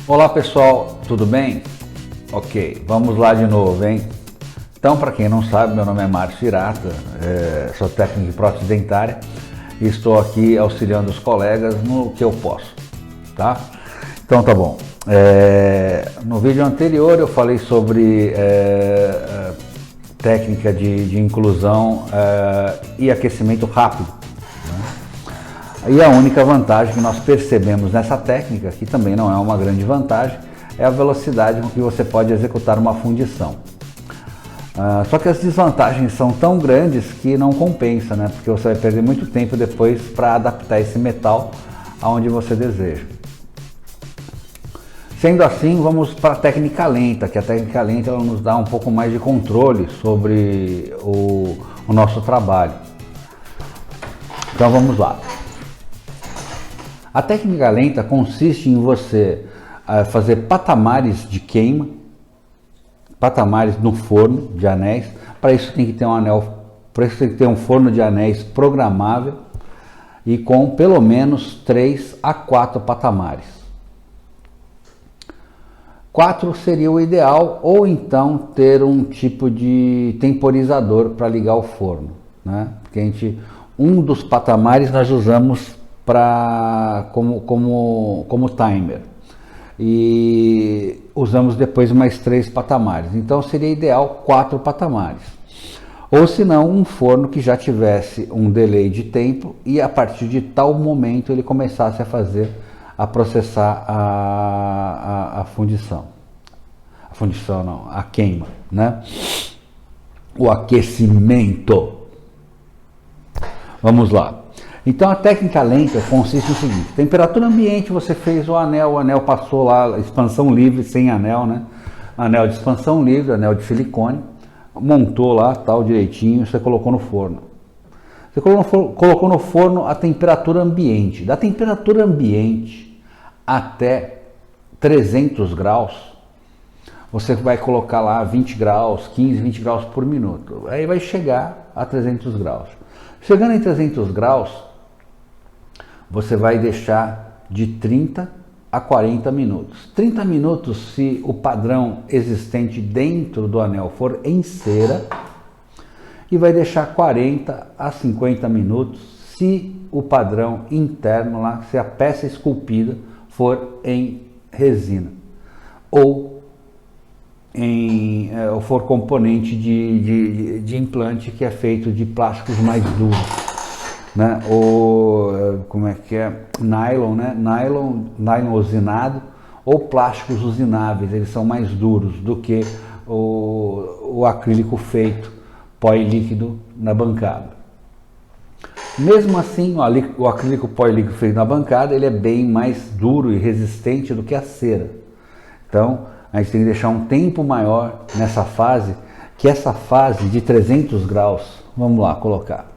Olá pessoal, tudo bem? Ok, vamos lá de novo, hein? Então, para quem não sabe, meu nome é Márcio Hirata, sou técnico de prótese dentária e estou aqui auxiliando os colegas no que eu posso, tá? Então tá bom. No vídeo anterior eu falei sobre técnica de inclusão e aquecimento rápido. E a única vantagem que nós percebemos nessa técnica, que também não é uma grande vantagem, é a velocidade com que você pode executar uma fundição. Só que as desvantagens são tão grandes que não compensa, né? Porque você vai perder muito tempo depois para adaptar esse metal aonde você deseja. Sendo assim, vamos para a técnica lenta, que a técnica lenta ela nos dá um pouco mais de controle sobre o nosso trabalho. Então vamos lá. A técnica lenta consiste em você fazer patamares de queima, patamares no forno de anéis. Para isso tem que ter um forno de anéis programável e com pelo menos 3 a 4 patamares. 4 seria o ideal, ou então ter um tipo de temporizador para ligar o forno, né? Porque um dos patamares nós usamos como timer e usamos depois mais 3 patamares, então seria ideal 4 patamares, ou se não um forno que já tivesse um delay de tempo e a partir de tal momento ele começasse a processar a queima, né? O aquecimento. Vamos lá. Então a técnica lenta consiste no seguinte: temperatura ambiente, você fez o anel passou lá, expansão livre, sem anel, né? Anel de expansão livre, anel de silicone, montou lá, tal, direitinho, você colocou no forno. Você colocou no forno a temperatura ambiente. Da temperatura ambiente até 300 graus, você vai colocar lá 20 graus, 15, 20 graus por minuto. Aí vai chegar a 300 graus. Chegando em 300 graus, você vai deixar de 30 a 40 minutos. 30 minutos se o padrão existente dentro do anel for em cera, e vai deixar 40 a 50 minutos se o padrão interno lá, se a peça esculpida for em resina ou for componente de implante que é feito de plásticos mais duros, né? Ou como é que é? Nylon, né? Nylon usinado ou plásticos usináveis, eles são mais duros do que o acrílico feito pó-líquido na bancada. Mesmo assim, o acrílico pó-líquido feito na bancada, ele é bem mais duro e resistente do que a cera. Então, a gente tem que deixar um tempo maior nessa fase, que essa fase de 300 graus, vamos lá colocar.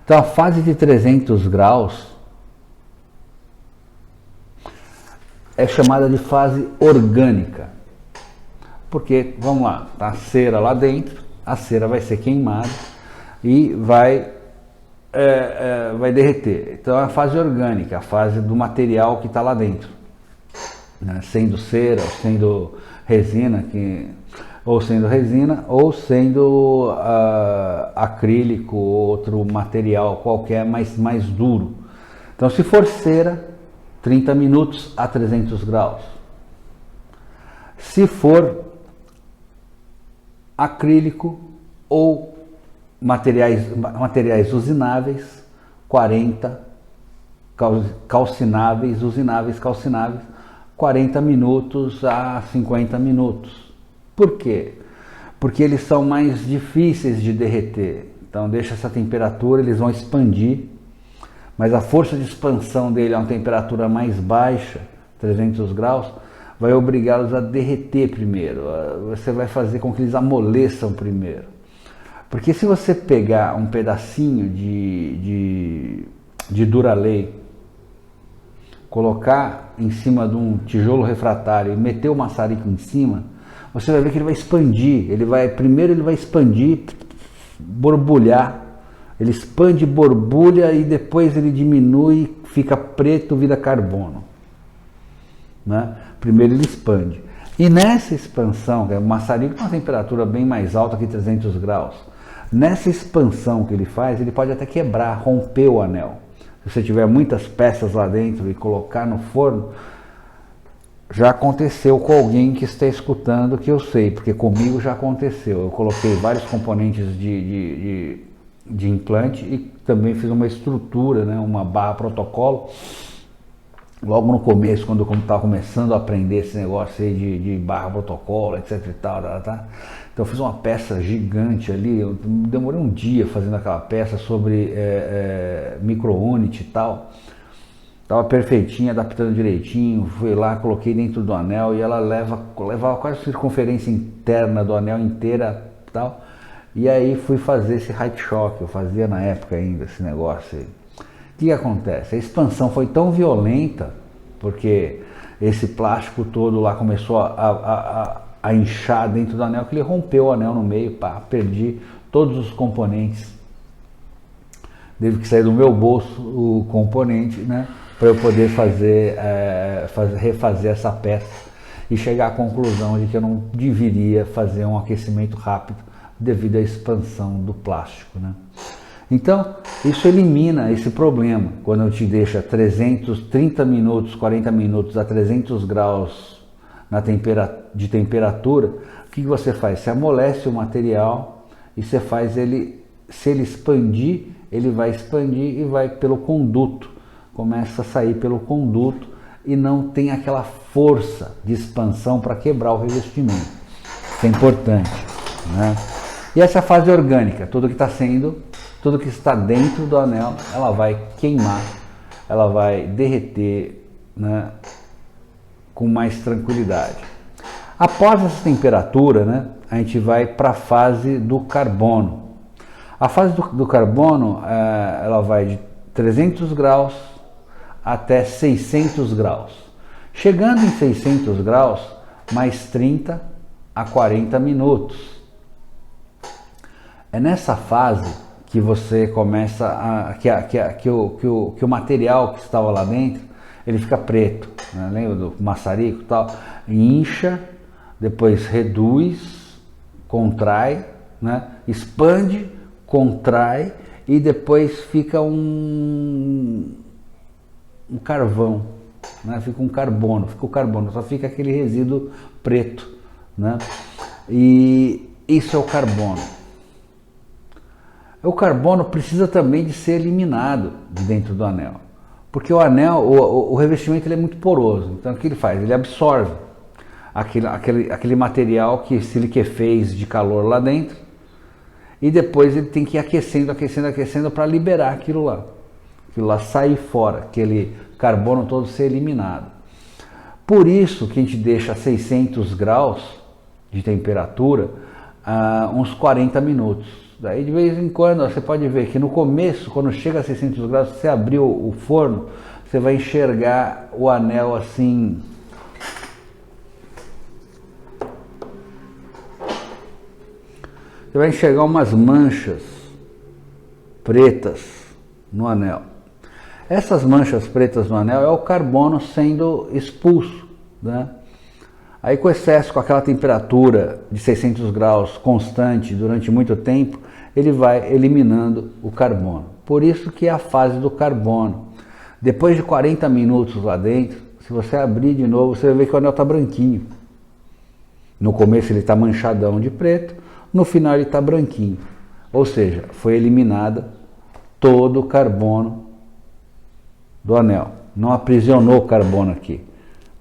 Então a fase de 300 graus é chamada de fase orgânica, porque, vamos lá, tá a cera lá dentro, a cera vai ser queimada e vai derreter. Então é a fase orgânica, a fase do material que está lá dentro, né? Sendo cera, sendo resina, ou sendo acrílico ou outro material qualquer mais duro. Então, se for cera, 30 minutos a 300 graus. Se for acrílico ou materiais usináveis, 40, calcináveis, 40 minutos a 50 minutos. Por quê? Porque eles são mais difíceis de derreter. Então deixa essa temperatura, eles vão expandir, mas a força de expansão dele a uma temperatura mais baixa, 300 graus, vai obrigá-los a derreter primeiro. Você vai fazer com que eles amoleçam primeiro. Porque se você pegar um pedacinho de Duralay, colocar em cima de um tijolo refratário e meter o maçarico em cima, você vai ver que ele vai expandir. Primeiro ele vai expandir, borbulhar. Ele expande, borbulha e depois ele diminui, fica preto, vira carbono, né? Primeiro ele expande. E nessa expansão, o maçarico tem uma temperatura bem mais alta que 300 graus. Nessa expansão que ele faz, ele pode até quebrar, romper o anel. Se você tiver muitas peças lá dentro e colocar no forno, já aconteceu com alguém que está escutando, que eu sei, porque comigo já aconteceu. Eu coloquei vários componentes de implante e também fiz uma estrutura, né, uma barra protocolo. Logo no começo, quando eu estava começando a aprender esse negócio aí de barra protocolo, etc e tal, então eu fiz uma peça gigante ali, eu demorei um dia fazendo aquela peça sobre micro-unit e tal. Estava perfeitinha, adaptando direitinho, fui lá, coloquei dentro do anel e ela levava quase a circunferência interna do anel inteira e tal. E aí fui fazer esse height shock, eu fazia na época ainda esse negócio aí. O que acontece? A expansão foi tão violenta, porque esse plástico todo lá começou a inchar dentro do anel, que ele rompeu o anel no meio, pá, perdi todos os componentes. Teve que sair do meu bolso o componente, né, para eu poder refazer essa peça e chegar à conclusão de que eu não deveria fazer um aquecimento rápido devido à expansão do plástico, né. Então, isso elimina esse problema. Quando eu te deixo 30 minutos, 40 minutos a 300 graus de temperatura, o que você faz? Você amolece o material e você faz ele, se ele expandir, ele vai expandir e vai pelo conduto. Começa a sair pelo conduto e não tem aquela força de expansão para quebrar o revestimento. Isso é importante, né? E essa fase orgânica, tudo que está dentro do anel, ela vai queimar, ela vai derreter, né, com mais tranquilidade. Após essa temperatura, né, a gente vai para a fase do carbono. A fase do carbono, ela vai de 300 graus até 600 graus. Chegando em 600 graus, mais 30 a 40 minutos. É nessa fase que você começa que o material que estava lá dentro, ele fica preto, né? Lembra do maçarico e tal? Incha, depois reduz, contrai, né? Expande, contrai e depois fica um carvão, né? Fica um carbono, só fica aquele resíduo preto, né? E isso é o carbono. O carbono precisa também de ser eliminado de dentro do anel, porque o anel, o revestimento, ele é muito poroso. Então o que ele faz? Ele absorve aquele material que Silica fez de calor lá dentro e depois ele tem que ir aquecendo para liberar aquilo lá sair fora, aquele carbono todo ser eliminado. Por isso que a gente deixa a 600 graus de temperatura uns 40 minutos. Daí de vez em quando você pode ver que no começo, quando chega a 600 graus, você abrir o forno, você vai enxergar o anel assim, você vai enxergar umas manchas pretas no anel. Essas manchas pretas no anel é o carbono sendo expulso, né? Aí com excesso, com aquela temperatura de 600 graus constante durante muito tempo, ele vai eliminando o carbono. Por isso que é a fase do carbono. Depois de 40 minutos lá dentro, se você abrir de novo, você vai ver que o anel está branquinho. No começo ele está manchadão de preto, no final ele está branquinho. Ou seja, foi eliminada todo o carbono do anel. Não aprisionou o carbono aqui,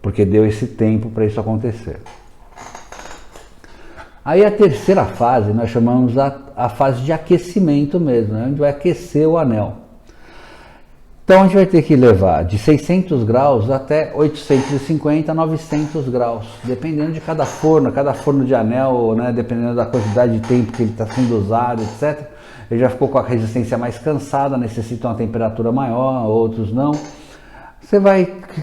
porque deu esse tempo para isso acontecer. Aí a terceira fase nós chamamos a fase de aquecimento mesmo, né? A gente vai aquecer o anel. Então a gente vai ter que levar de 600 graus até 850, 900 graus, dependendo de cada forno de anel, né? Dependendo da quantidade de tempo que ele está sendo usado, etc. Ele já ficou com a resistência mais cansada, necessita uma temperatura maior, outros não.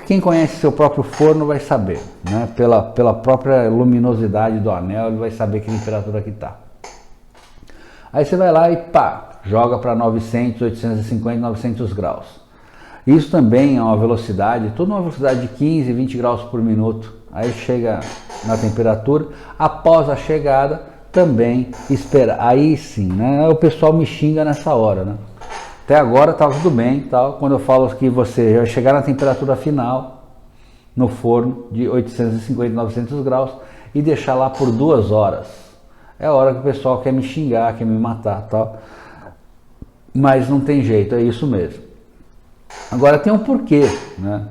Quem conhece seu próprio forno vai saber, né? Pela própria luminosidade do anel, ele vai saber que temperatura que está. Aí você vai lá e pá, joga para 900, 850, 900 graus. Isso também é uma velocidade, toda uma velocidade de 15, 20 graus por minuto, aí chega na temperatura, após a chegada também espera, aí sim, né? O pessoal me xinga nessa hora, né? Até agora tá tudo bem, tal. Quando eu falo que você vai chegar na temperatura final no forno de 850, 900 graus e deixar lá por 2 horas, é a hora que o pessoal quer me xingar, quer me matar, tal. Mas não tem jeito, é isso mesmo. Agora tem um porquê, né?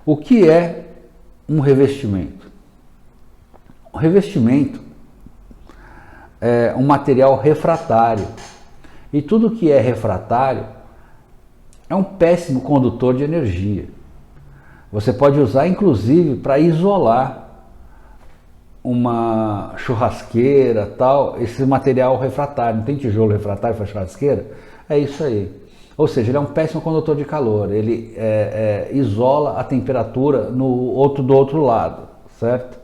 O que é um revestimento? O revestimento é um material refratário. E tudo que é refratário é um péssimo condutor de energia. Você pode usar inclusive para isolar uma churrasqueira, tal, esse material refratário. Não tem tijolo refratário para churrasqueira? É isso aí. Ou seja, ele é um péssimo condutor de calor. Ele isola a temperatura do outro lado, certo?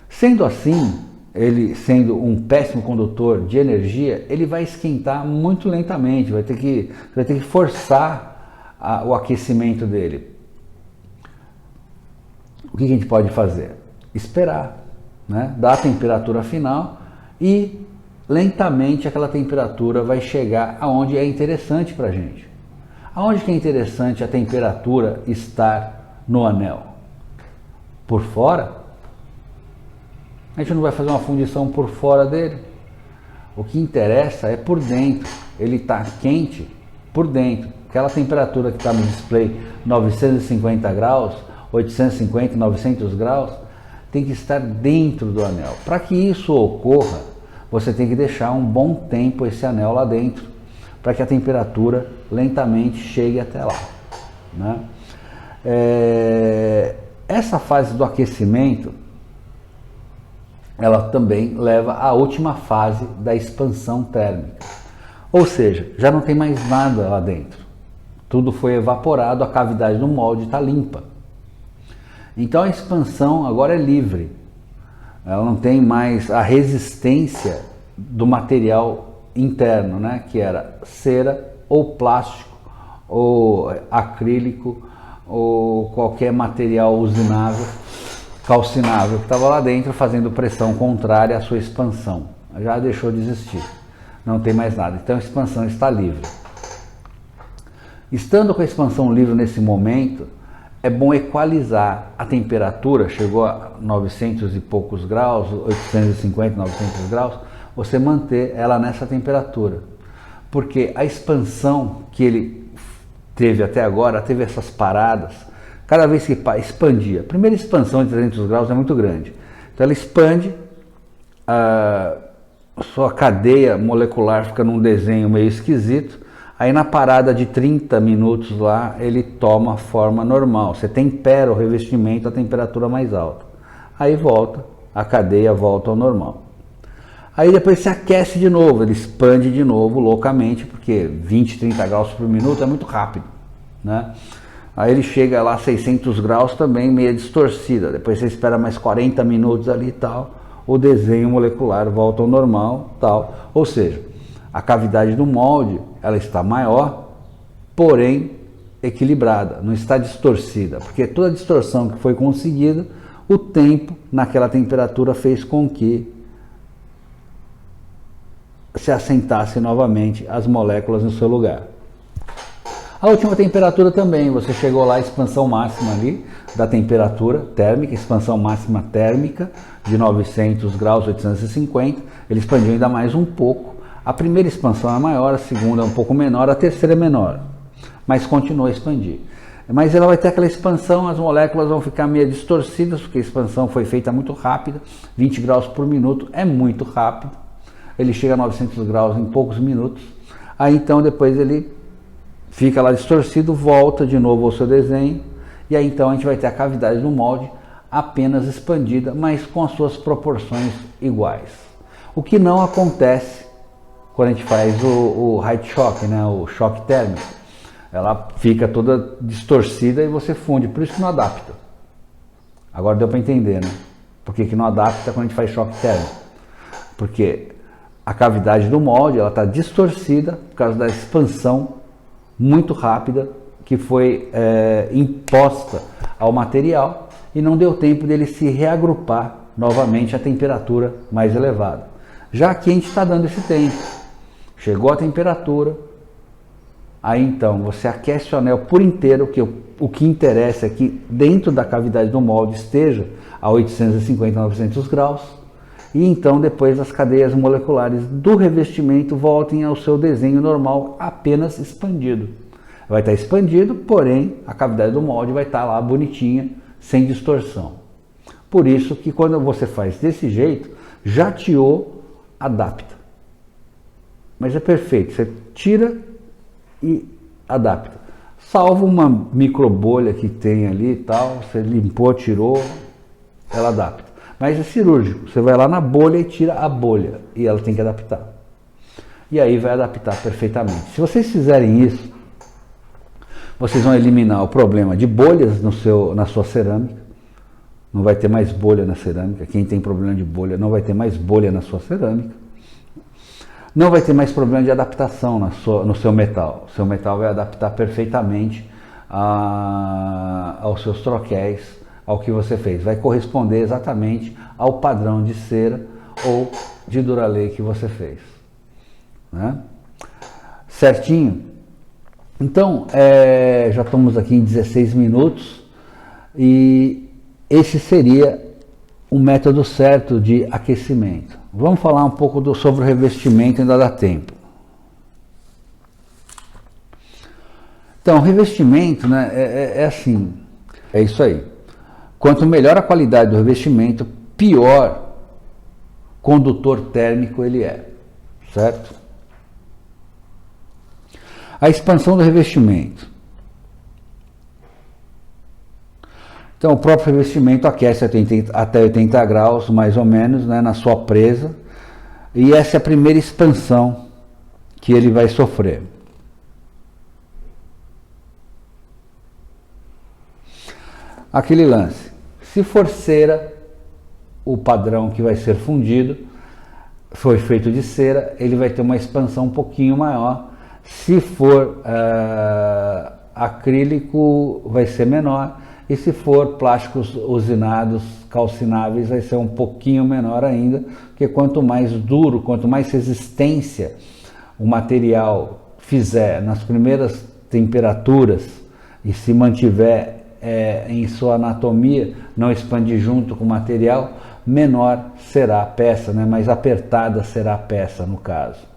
Sendo assim, ele sendo um péssimo condutor de energia, ele vai esquentar muito lentamente, vai ter que forçar o aquecimento dele. O que a gente pode fazer? Esperar, né? Dar a temperatura final e lentamente aquela temperatura vai chegar aonde é interessante para a gente. Aonde que é interessante a temperatura estar no anel? Por fora? A gente não vai fazer uma fundição por fora dele. O que interessa é por dentro. Ele está quente por dentro. Aquela temperatura que está no display 950 graus, 850, 900 graus, tem que estar dentro do anel. Para que isso ocorra, você tem que deixar um bom tempo esse anel lá dentro, para que a temperatura lentamente chegue até lá, né? Essa fase do aquecimento, ela também leva à última fase da expansão térmica. Ou seja, já não tem mais nada lá dentro. Tudo foi evaporado, a cavidade do molde está limpa. Então a expansão agora é livre. Ela não tem mais a resistência do material interno, né? Que era cera ou plástico ou acrílico ou qualquer material usinável, calcinável, que estava lá dentro fazendo pressão contrária à sua expansão. Já deixou de existir, não tem mais nada. Então a expansão está livre. Estando com a expansão livre nesse momento, é bom equalizar a temperatura, chegou a 900 e poucos graus, 850, 900 graus, você manter ela nessa temperatura. Porque a expansão que ele teve até agora, teve essas paradas, cada vez que expandia, a primeira expansão de 300 graus é muito grande, então ela expande, a sua cadeia molecular fica num desenho meio esquisito, aí na parada de 30 minutos lá, ele toma forma normal, você tempera o revestimento a temperatura mais alta, aí volta, a cadeia volta ao normal. Aí depois se aquece de novo, ele expande de novo loucamente, porque 20, 30 graus por minuto é muito rápido, né? Aí ele chega lá a 600 graus também, meio distorcida. Depois você espera mais 40 minutos ali e tal, o desenho molecular volta ao normal, tal. Ou seja, a cavidade do molde, ela está maior, porém equilibrada, não está distorcida, porque toda a distorção que foi conseguida, o tempo naquela temperatura fez com que se assentasse novamente as moléculas no seu lugar. A última temperatura também, você chegou lá, a expansão máxima ali da temperatura térmica, expansão máxima térmica de 900 graus, 850, ele expandiu ainda mais um pouco. A primeira expansão é maior, a segunda é um pouco menor, a terceira é menor, mas continua a expandir. Mas ela vai ter aquela expansão, as moléculas vão ficar meio distorcidas, porque a expansão foi feita muito rápida, 20 graus por minuto é muito rápido, ele chega a 900 graus em poucos minutos, aí então depois ele fica lá distorcido, volta de novo ao seu desenho, e aí então a gente vai ter a cavidade do molde apenas expandida, mas com as suas proporções iguais. O que não acontece quando a gente faz o heat shock, né, o choque térmico. Ela fica toda distorcida e você funde, por isso que não adapta. Agora deu para entender, né? Por que não adapta quando a gente faz choque térmico? Porque a cavidade do molde ela está distorcida por causa da expansão muito rápida que foi imposta ao material, e não deu tempo dele se reagrupar novamente à temperatura mais elevada. Já aqui a gente está dando esse tempo. Chegou a temperatura, aí então você aquece o anel por inteiro, que o que interessa é que dentro da cavidade do molde esteja a 850, 900 graus, e então depois as cadeias moleculares do revestimento voltem ao seu desenho normal, apenas expandido. Vai estar expandido, porém a cavidade do molde vai estar lá bonitinha, sem distorção. Por isso que quando você faz desse jeito, jateou, adapta. Mas é perfeito, você tira e adapta. Salvo uma micro bolha que tem ali e tal, você limpou, tirou, ela adapta. Mas é cirúrgico, você vai lá na bolha e tira a bolha, e ela tem que adaptar. E aí vai adaptar perfeitamente. Se vocês fizerem isso, vocês vão eliminar o problema de bolhas na sua cerâmica. Não vai ter mais bolha na cerâmica. Quem tem problema de bolha não vai ter mais bolha na sua cerâmica. Não vai ter mais problema de adaptação no seu metal. O seu metal vai adaptar perfeitamente aos seus troquéis, ao que você fez. Vai corresponder exatamente ao padrão de cera ou de Duralay que você fez. Né? Certinho? Então, já estamos aqui em 16 minutos e esse seria o método certo de aquecimento. Vamos falar um pouco sobre o revestimento, ainda dá tempo. Então, o revestimento, né, é assim, é isso aí. Quanto melhor a qualidade do revestimento, pior condutor térmico ele é, certo? A expansão do revestimento. Então, o próprio revestimento aquece até 80 graus, mais ou menos, né, na sua presa. E essa é a primeira expansão que ele vai sofrer. Aquele lance. Se for cera, o padrão que vai ser fundido, foi feito de cera, ele vai ter uma expansão um pouquinho maior. Se for acrílico, vai ser menor. E se for plásticos usinados, calcináveis, vai ser um pouquinho menor ainda, porque quanto mais duro, quanto mais resistência o material fizer nas primeiras temperaturas e se mantiver em sua anatomia, não expandir junto com o material, menor será a peça, né? Mais apertada será a peça no caso.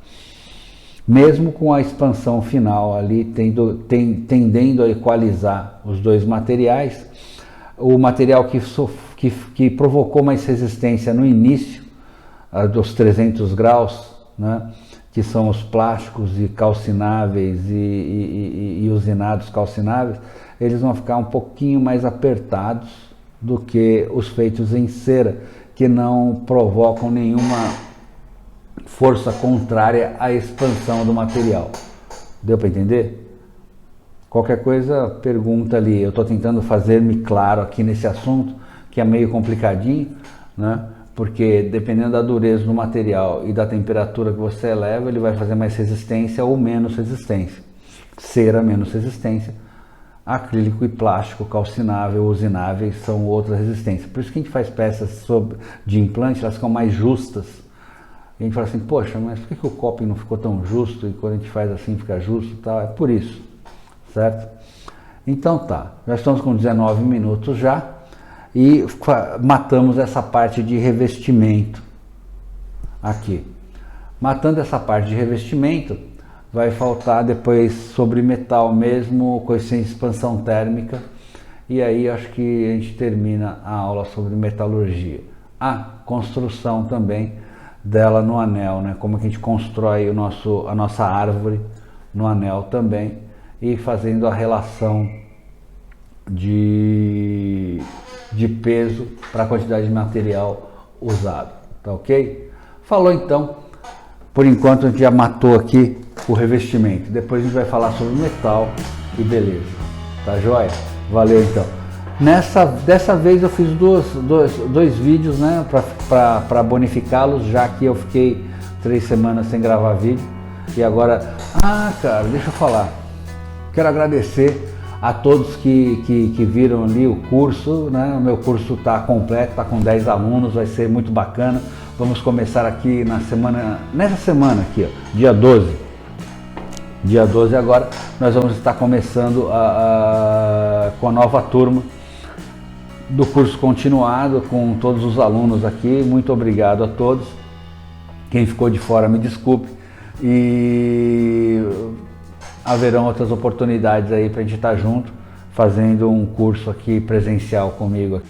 Mesmo com a expansão final ali tendendo a equalizar os dois materiais, o material que provocou mais resistência no início, dos 300 graus, né, que são os plásticos e calcináveis e usinados calcináveis, eles vão ficar um pouquinho mais apertados do que os feitos em cera, que não provocam nenhuma força contrária à expansão do material. Deu para entender? Qualquer coisa, pergunta ali. Eu estou tentando fazer-me claro aqui nesse assunto, que é meio complicadinho, né? Porque dependendo da dureza do material e da temperatura que você eleva, ele vai fazer mais resistência ou menos resistência. Cera, menos resistência. Acrílico e plástico calcinável, usináveis, são outras resistências. Por isso que a gente faz peças de implante, elas ficam mais justas. A gente fala assim, poxa, mas por que o coping não ficou tão justo e quando a gente faz assim fica justo e tal? É por isso, certo? Então tá, já estamos com 19 minutos já e matamos essa parte de revestimento aqui. Matando essa parte de revestimento, vai faltar depois sobre metal mesmo, coeficiente de expansão térmica, e aí acho que a gente termina a aula sobre metalurgia. Construção também dela no anel, né? Como que a gente constrói a nossa árvore no anel também, e fazendo a relação de peso para a quantidade de material usado, tá ok? Falou então, por enquanto a gente já matou aqui o revestimento, depois a gente vai falar sobre metal e beleza, tá joia? Valeu então. Dessa vez eu fiz dois vídeos, né, para bonificá-los, já que eu fiquei 3 semanas sem gravar vídeo. E agora, cara, deixa eu falar. Quero agradecer a todos que viram ali o curso, né? O meu curso está completo, está com 10 alunos, vai ser muito bacana. Vamos começar aqui nessa semana aqui, ó, dia 12. Dia 12 agora, nós vamos estar começando com a nova turma do curso continuado, com todos os alunos aqui. Muito obrigado a todos. Quem ficou de fora, me desculpe. E haverão outras oportunidades aí para a gente estar junto, fazendo um curso aqui presencial comigo.